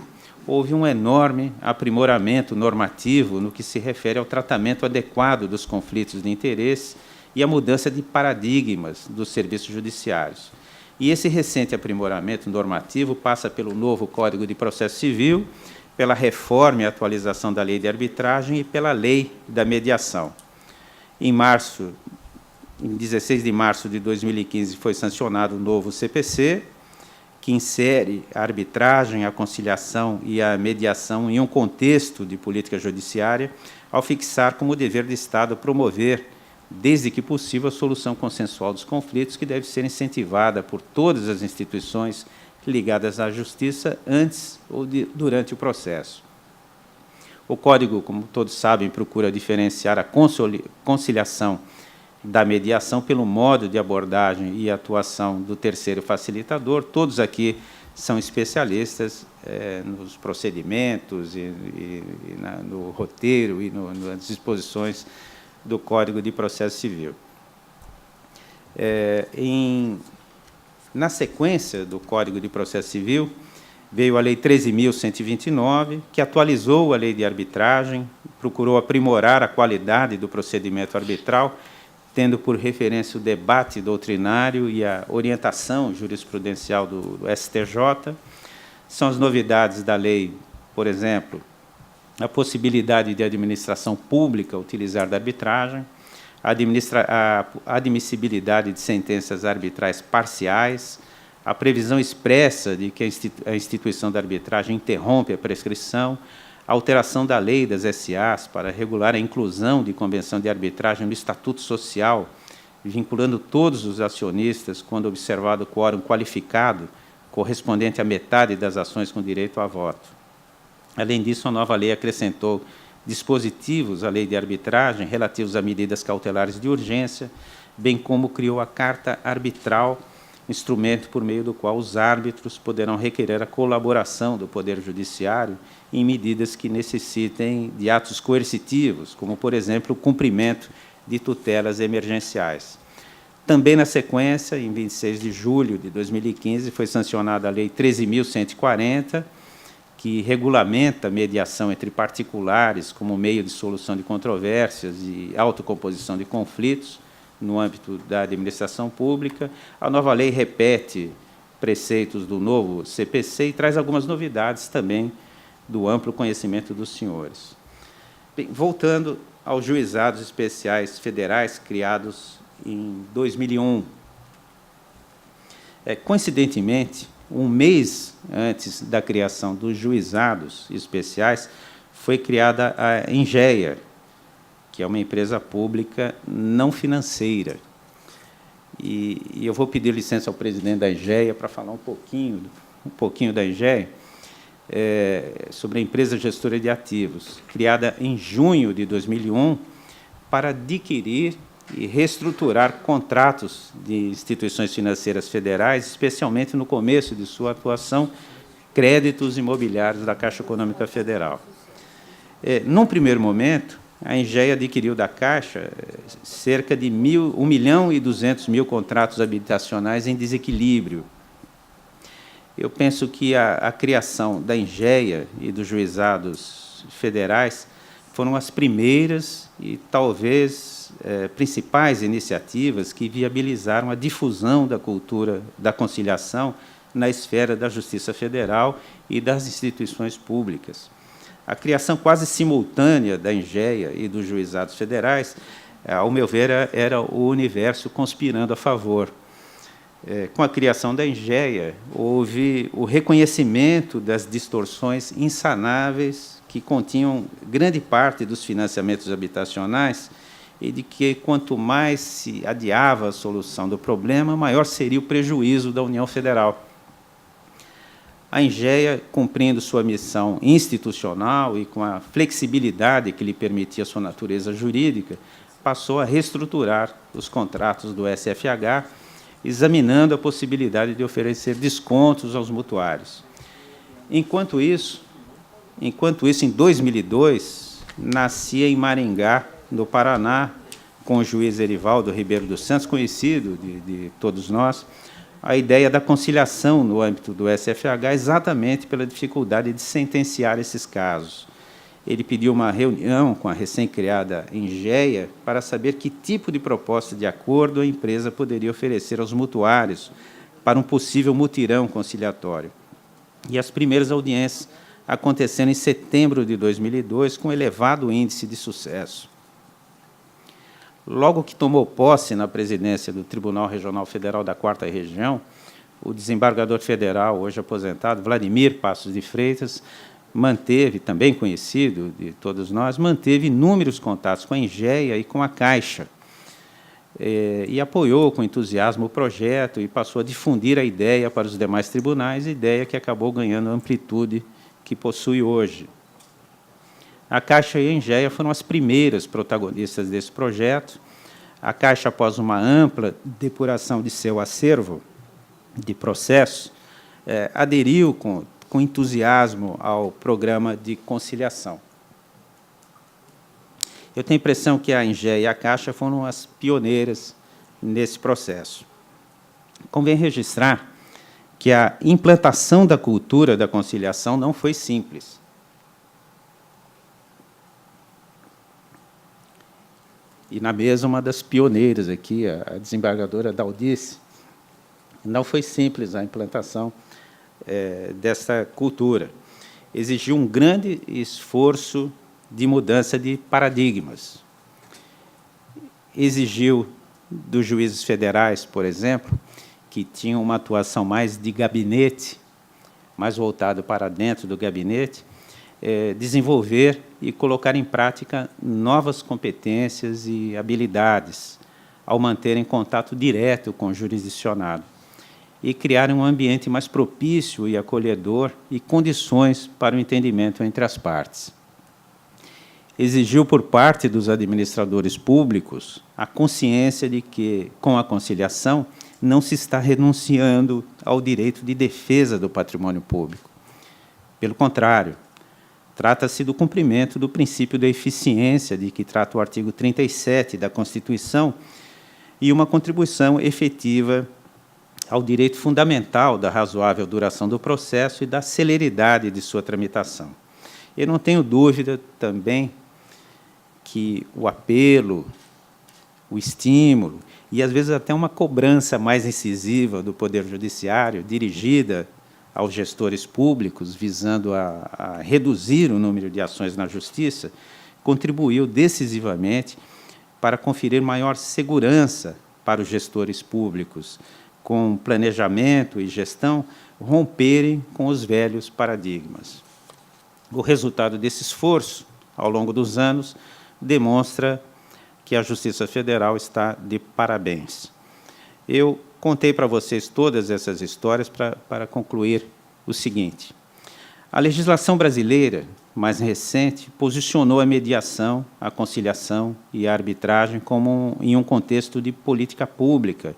houve um enorme aprimoramento normativo no que se refere ao tratamento adequado dos conflitos de interesse e à mudança de paradigmas dos serviços judiciários. E esse recente aprimoramento normativo passa pelo novo Código de Processo Civil, pela reforma e atualização da Lei de Arbitragem e pela Lei da Mediação. Em 16 de março de 2015, foi sancionado o novo CPC, que insere a arbitragem, a conciliação e a mediação em um contexto de política judiciária, ao fixar como dever de Estado promover, desde que possível, a solução consensual dos conflitos, que deve ser incentivada por todas as instituições ligadas à justiça antes ou durante o processo. O Código, como todos sabem, procura diferenciar a conciliação da mediação pelo modo de abordagem e atuação do terceiro facilitador. Todos aqui são especialistas nos procedimentos no roteiro e nas disposições do Código de Processo Civil. Na sequência do Código de Processo Civil, veio a Lei 13.129, que atualizou a Lei de Arbitragem, procurou aprimorar a qualidade do procedimento arbitral, tendo por referência o debate doutrinário e a orientação jurisprudencial do STJ. São as novidades da lei, por exemplo, a possibilidade de administração pública utilizar da arbitragem, a admissibilidade de sentenças arbitrais parciais, a previsão expressa de que a instituição da arbitragem interrompe a prescrição, a alteração da lei das SAs para regular a inclusão de convenção de arbitragem no Estatuto Social, vinculando todos os acionistas, quando observado o quórum qualificado, correspondente à metade das ações com direito a voto. Além disso, a nova lei acrescentou dispositivos à lei de arbitragem relativos a medidas cautelares de urgência, bem como criou a Carta Arbitral, instrumento por meio do qual os árbitros poderão requerer a colaboração do Poder Judiciário em medidas que necessitem de atos coercitivos, como, por exemplo, o cumprimento de tutelas emergenciais. Também, na sequência, em 26 de julho de 2015, foi sancionada a Lei 13.140, que regulamenta a mediação entre particulares como meio de solução de controvérsias e autocomposição de conflitos no âmbito da administração pública. A nova lei repete preceitos do novo CPC e traz algumas novidades também do amplo conhecimento dos senhores. Bem, voltando aos juizados especiais federais criados em 2001. Coincidentemente, um mês antes da criação dos juizados especiais, foi criada a Engeia, que é uma empresa pública não financeira. E eu vou pedir licença ao presidente da Engeia para falar um pouquinho da Engeia, sobre a empresa gestora de ativos, criada em junho de 2001 para adquirir e reestruturar contratos de instituições financeiras federais, especialmente no começo de sua atuação, créditos imobiliários da Caixa Econômica Federal. Num primeiro momento, a Engeia adquiriu da Caixa cerca de 1.200.000 contratos habitacionais em desequilíbrio. Eu penso que a criação da Engeia e dos juizados federais foram as primeiras e, talvez, principais iniciativas que viabilizaram a difusão da cultura da conciliação na esfera da Justiça Federal e das instituições públicas. A criação quase simultânea da Engeia e dos juizados federais, ao meu ver, era o universo conspirando a favor. Com a criação da Engeia, houve o reconhecimento das distorções insanáveis que continham grande parte dos financiamentos habitacionais e de que, quanto mais se adiava a solução do problema, maior seria o prejuízo da União Federal. A Engeia, cumprindo sua missão institucional e com a flexibilidade que lhe permitia sua natureza jurídica, passou a reestruturar os contratos do SFH, examinando a possibilidade de oferecer descontos aos mutuários. Enquanto isso, em 2002, nascia em Maringá, no Paraná, com o juiz Erivaldo Ribeiro dos Santos, conhecido de todos nós, a ideia da conciliação no âmbito do SFH, exatamente pela dificuldade de sentenciar esses casos. Ele pediu uma reunião com a recém-criada Engeia para saber que tipo de proposta de acordo a empresa poderia oferecer aos mutuários para um possível mutirão conciliatório. E as primeiras audiências aconteceram em setembro de 2002, com elevado índice de sucesso. Logo que tomou posse na presidência do Tribunal Regional Federal da 4ª Região, o desembargador federal, hoje aposentado, Vladimir Passos de Freitas, manteve, também conhecido de todos nós, manteve inúmeros contatos com a Engeia e com a Caixa, e apoiou com entusiasmo o projeto e passou a difundir a ideia para os demais tribunais, ideia que acabou ganhando a amplitude que possui hoje. A Caixa e a Engeia foram as primeiras protagonistas desse projeto. A Caixa, após uma ampla depuração de seu acervo de processo, aderiu com entusiasmo ao programa de conciliação. Eu tenho a impressão que a Engeia e a Caixa foram as pioneiras nesse processo. Convém registrar que a implantação da cultura da conciliação não foi simples. E, na mesa, uma das pioneiras aqui, a desembargadora Daldice, não foi simples a implantação dessa cultura. Exigiu um grande esforço de mudança de paradigmas. Exigiu dos juízes federais, por exemplo, que tinham uma atuação mais de gabinete, mais voltado para dentro do gabinete, desenvolver e colocar em prática novas competências e habilidades, ao manterem contato direto com o jurisdicionado, e criar um ambiente mais propício e acolhedor e condições para o entendimento entre as partes. Exigiu, por parte dos administradores públicos, a consciência de que, com a conciliação, não se está renunciando ao direito de defesa do patrimônio público. Pelo contrário, trata-se do cumprimento do princípio da eficiência, de que trata o artigo 37 da Constituição, e uma contribuição efetiva ao direito fundamental da razoável duração do processo e da celeridade de sua tramitação. Eu não tenho dúvida também que o apelo, o estímulo e, às vezes, até uma cobrança mais incisiva do Poder Judiciário, dirigida aos gestores públicos, visando a reduzir o número de ações na Justiça, contribuiu decisivamente para conferir maior segurança para os gestores públicos, com planejamento e gestão, romperem com os velhos paradigmas. O resultado desse esforço, ao longo dos anos, demonstra que a Justiça Federal está de parabéns. Eu contei para vocês todas essas histórias para concluir o seguinte. A legislação brasileira, mais recente, posicionou a mediação, a conciliação e a arbitragem como em um contexto de política pública,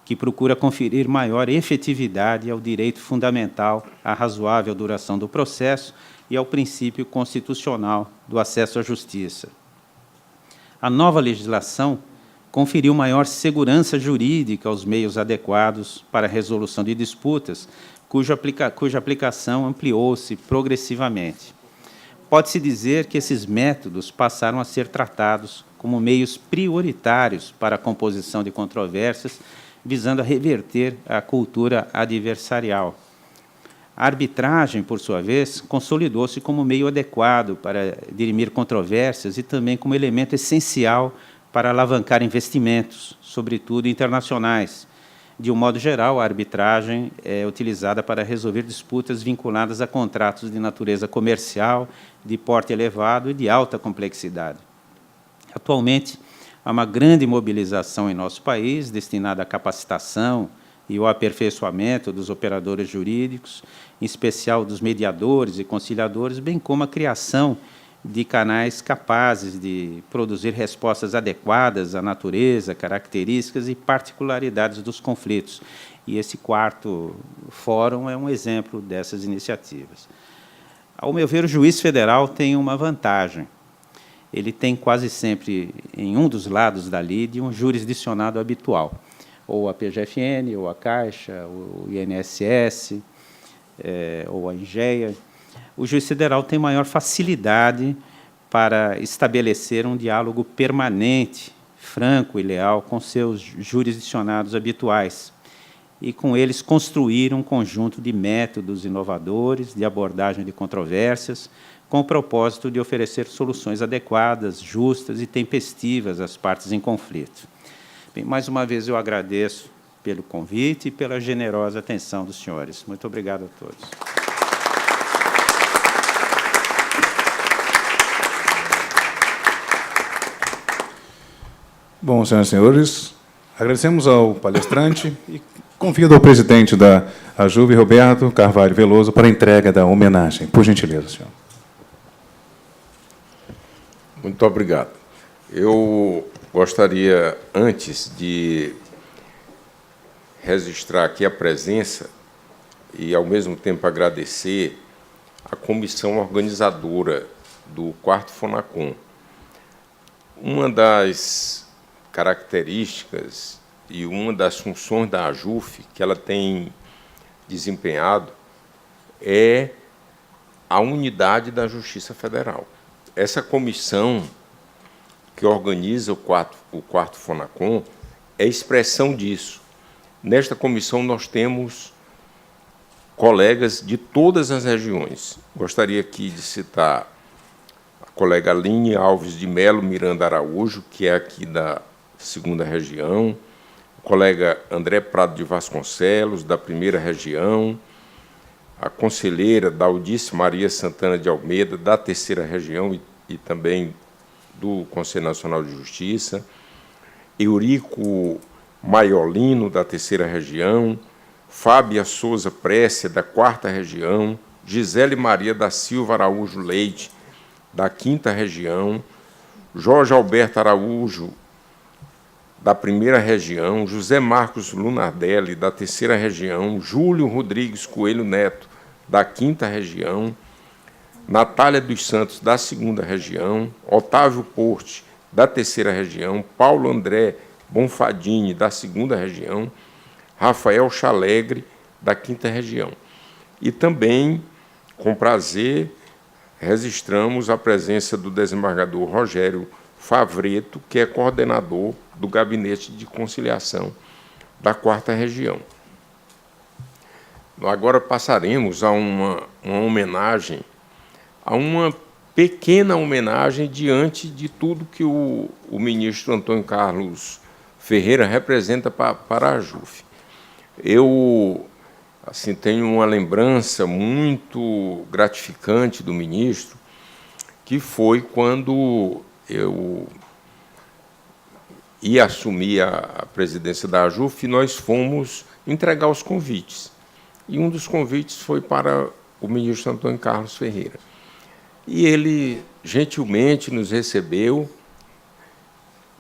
que procura conferir maior efetividade ao direito fundamental à razoável duração do processo e ao princípio constitucional do acesso à justiça. A nova legislação conferiu maior segurança jurídica aos meios adequados para a resolução de disputas, cuja aplicação ampliou-se progressivamente. Pode-se dizer que esses métodos passaram a ser tratados como meios prioritários para a composição de controvérsias, visando a reverter a cultura adversarial. A arbitragem, por sua vez, consolidou-se como meio adequado para dirimir controvérsias e também como elemento essencial para alavancar investimentos, sobretudo internacionais. De um modo geral, a arbitragem é utilizada para resolver disputas vinculadas a contratos de natureza comercial, de porte elevado e de alta complexidade. Atualmente, há uma grande mobilização em nosso país destinada à capacitação e ao aperfeiçoamento dos operadores jurídicos, em especial dos mediadores e conciliadores, bem como a criação de canais capazes de produzir respostas adequadas à natureza, características e particularidades dos conflitos. E esse 4º fórum é um exemplo dessas iniciativas. Ao meu ver, o juiz federal tem uma vantagem. Ele tem quase sempre, em um dos lados da lide, um jurisdicionado habitual, ou a PGFN, ou a Caixa, ou o INSS, ou a IGEA. O juiz federal tem maior facilidade para estabelecer um diálogo permanente, franco e leal com seus jurisdicionados habituais, e com eles construir um conjunto de métodos inovadores de abordagem de controvérsias, com o propósito de oferecer soluções adequadas, justas e tempestivas às partes em conflito. Bem, mais uma vez eu agradeço pelo convite e pela generosa atenção dos senhores. Muito obrigado a todos. Bom, senhoras e senhores, agradecemos ao palestrante e convido o presidente da AJUF, Roberto Carvalho Veloso, para a entrega da homenagem. Por gentileza, senhor. Muito obrigado. Eu gostaria, antes de registrar aqui a presença e, ao mesmo tempo, agradecer a comissão organizadora do 4º FONACOM. Uma das características e uma das funções da AJUF que ela tem desempenhado é a unidade da Justiça Federal. Essa comissão que organiza o 4º FONACOM é expressão disso. Nesta comissão nós temos colegas de todas as regiões. Gostaria aqui de citar a colega Aline Alves de Melo Miranda Araújo, que é aqui da 2ª região, o colega André Prado de Vasconcelos, da 1ª região, a conselheira Daldice Maria Santana de Almeida, da 3ª região e também do Conselho Nacional de Justiça, Eurico Maiolino, da 3ª região, Fábia Souza Précia, da 4ª região, Gisele Maria da Silva Araújo Leite, da 5ª região, Jorge Alberto Araújo, da 1ª região, José Marcos Lunardelli, da 3ª região, Júlio Rodrigues Coelho Neto, da 5ª região, Natália dos Santos, da 2ª região, Otávio Porte, da 3ª região, Paulo André Bonfadini, da 2ª região, Rafael Chalegre, da 5ª região. E também, com prazer, registramos a presença do desembargador Rogério Favreto, que é coordenador do Gabinete de Conciliação da 4ª região. Agora passaremos a uma homenagem, a uma pequena homenagem diante de tudo que o ministro Antônio Carlos Ferreira representa para a AJUF. Eu assim, tenho uma lembrança muito gratificante do ministro, que foi quando eu ia assumir a presidência da AJUF, e nós fomos entregar os convites. E um dos convites foi para o ministro Antônio Carlos Ferreira. E ele gentilmente nos recebeu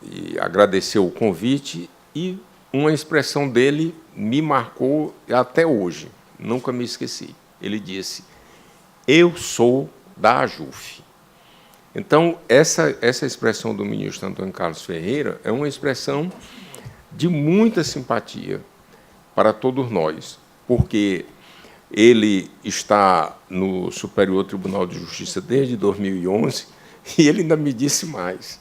e agradeceu o convite, e uma expressão dele me marcou até hoje, nunca me esqueci. Ele disse: eu sou da AJUF. Então, essa expressão do ministro Antônio Carlos Ferreira é uma expressão de muita simpatia para todos nós, porque ele está no Superior Tribunal de Justiça desde 2011, e ele ainda me disse mais.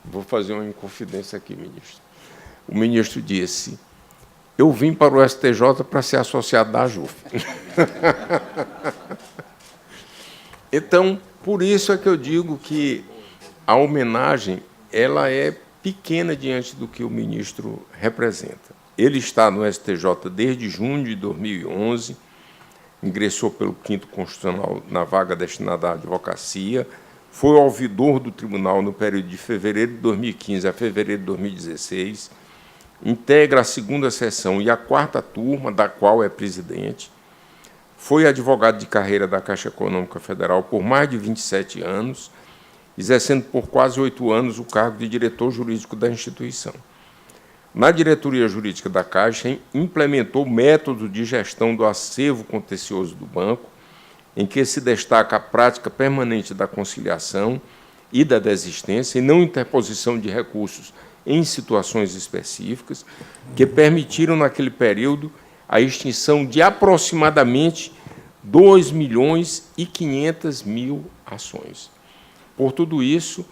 Vou fazer uma inconfidência aqui, ministro. O ministro disse: eu vim para o STJ para ser associado da AJUF. Então, por isso é que eu digo que a homenagem ela é pequena diante do que o ministro representa. Ele está no STJ desde junho de 2011, ingressou pelo 5º Constitucional na vaga destinada à advocacia, foi ouvidor do tribunal no período de fevereiro de 2015 a fevereiro de 2016, integra a 2ª sessão e a 4ª turma, da qual é presidente, foi advogado de carreira da Caixa Econômica Federal por mais de 27 anos, exercendo por quase 8 anos o cargo de diretor jurídico da instituição. Na diretoria jurídica da Caixa, implementou métodos de gestão do acervo contencioso do banco, em que se destaca a prática permanente da conciliação e da desistência, e não interposição de recursos em situações específicas, que permitiram, naquele período, a extinção de aproximadamente 2.500.000 ações. Por tudo isso,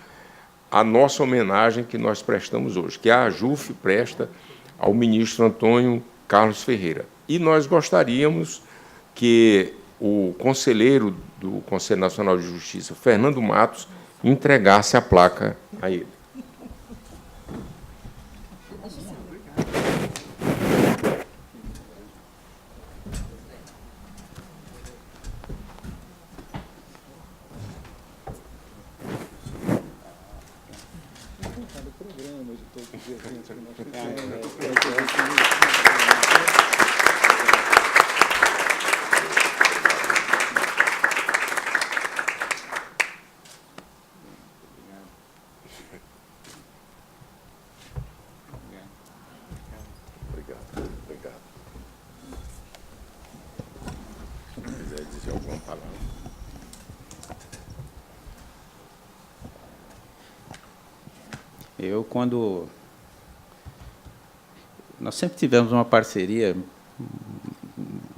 a nossa homenagem que nós prestamos hoje, que a AJUF presta ao ministro Antônio Carlos Ferreira. E nós gostaríamos que o conselheiro do Conselho Nacional de Justiça, Fernando Matos, entregasse a placa a ele. Nós sempre tivemos uma parceria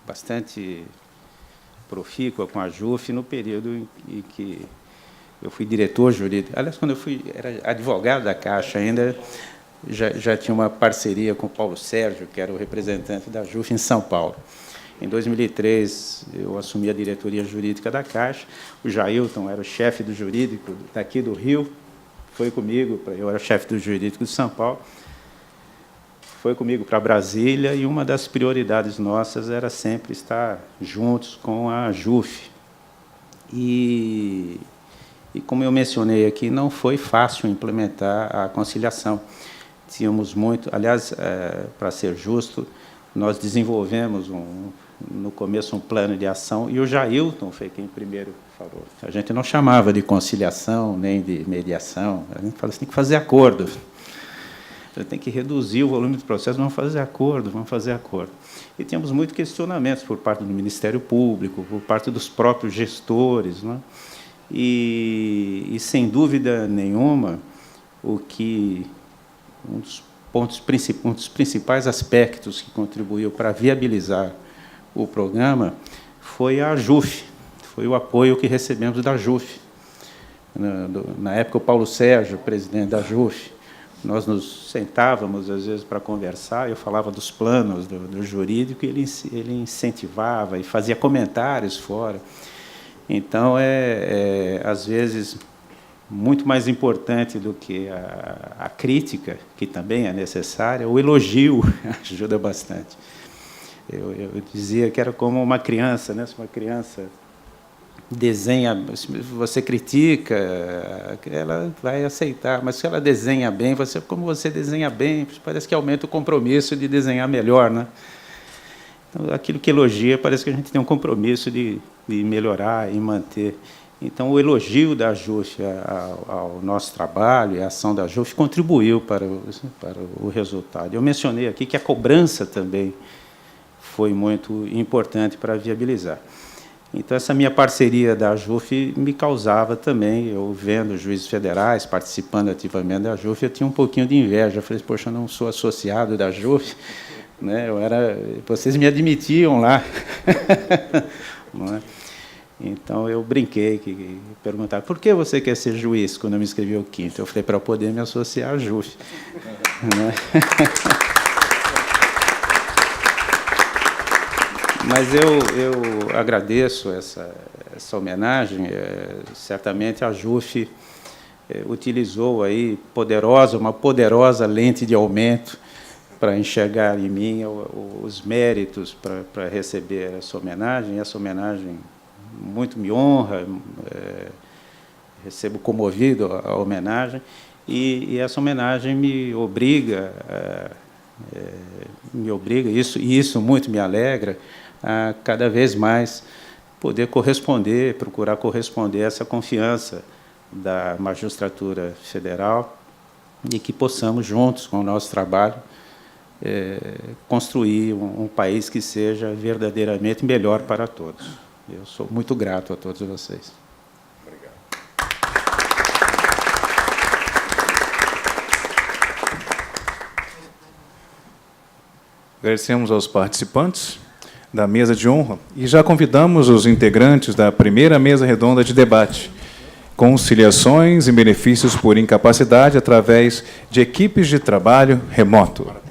bastante profícua com a AJUF no período em que eu fui diretor jurídico. Aliás, quando eu era advogado da Caixa ainda, já tinha uma parceria com o Paulo Sérgio, que era o representante da AJUF em São Paulo. Em 2003, eu assumi a diretoria jurídica da Caixa. O Jailton era o chefe do jurídico daqui do Rio, foi comigo, eu era chefe do jurídico de São Paulo, foi comigo para Brasília, e uma das prioridades nossas era sempre estar juntos com a AJUF. E como eu mencionei aqui, não foi fácil implementar a conciliação. Tínhamos muito... Aliás, para ser justo, nós desenvolvemos, no começo, um plano de ação, e o Jailton foi quem primeiro falou. A gente não chamava de conciliação, nem de mediação, a gente falou assim, tem que fazer acordo. Tem que reduzir o volume do processo, vamos fazer acordo, vamos fazer acordo. E tínhamos muitos questionamentos por parte do Ministério Público, por parte dos próprios gestores, né? E, sem dúvida nenhuma, um dos principais aspectos que contribuiu para viabilizar o programa foi a AJUF, foi o apoio que recebemos da AJUF. Na época, o Paulo Sérgio, presidente da AJUF, nós nos sentávamos, às vezes, para conversar, eu falava dos planos do jurídico, e ele incentivava e fazia comentários fora. Então, às vezes, muito mais importante do que a crítica, que também é necessária, o elogio ajuda bastante. Eu dizia que era como uma criança, né? Se uma criança desenha, se você critica, ela vai aceitar, mas se ela desenha bem, como você desenha bem, parece que aumenta o compromisso de desenhar melhor, né? Então, aquilo que elogia, parece que a gente tem um compromisso de melhorar e manter. Então, o elogio da AJUF ao nosso trabalho e a ação da AJUF contribuiu para o resultado. Eu mencionei aqui que a cobrança também foi muito importante para viabilizar. Então, essa minha parceria da AJUF me causava também, eu vendo juízes federais participando ativamente da AJUF, eu tinha um pouquinho de inveja. Eu falei, poxa, eu não sou associado da AJUF, né? Vocês me admitiam lá. Não é? Então, eu brinquei, perguntaram, por que você quer ser juiz, quando eu me inscrevi ao 5º? Eu falei, para poder me associar à AJUF. Né? Mas eu agradeço essa homenagem. Certamente a AJUF utilizou aí uma poderosa lente de aumento para enxergar em mim os méritos para receber essa homenagem. Essa homenagem muito me honra, recebo comovido a homenagem, e essa homenagem me obriga, isso muito me alegra, a cada vez mais poder procurar corresponder a essa confiança da magistratura federal e que possamos, juntos com o nosso trabalho, construir um país que seja verdadeiramente melhor para todos. Eu sou muito grato a todos vocês. Obrigado. Agradecemos aos participantes da mesa de honra e já convidamos os integrantes da primeira mesa redonda de debate, conciliações e benefícios por incapacidade através de equipes de trabalho remoto.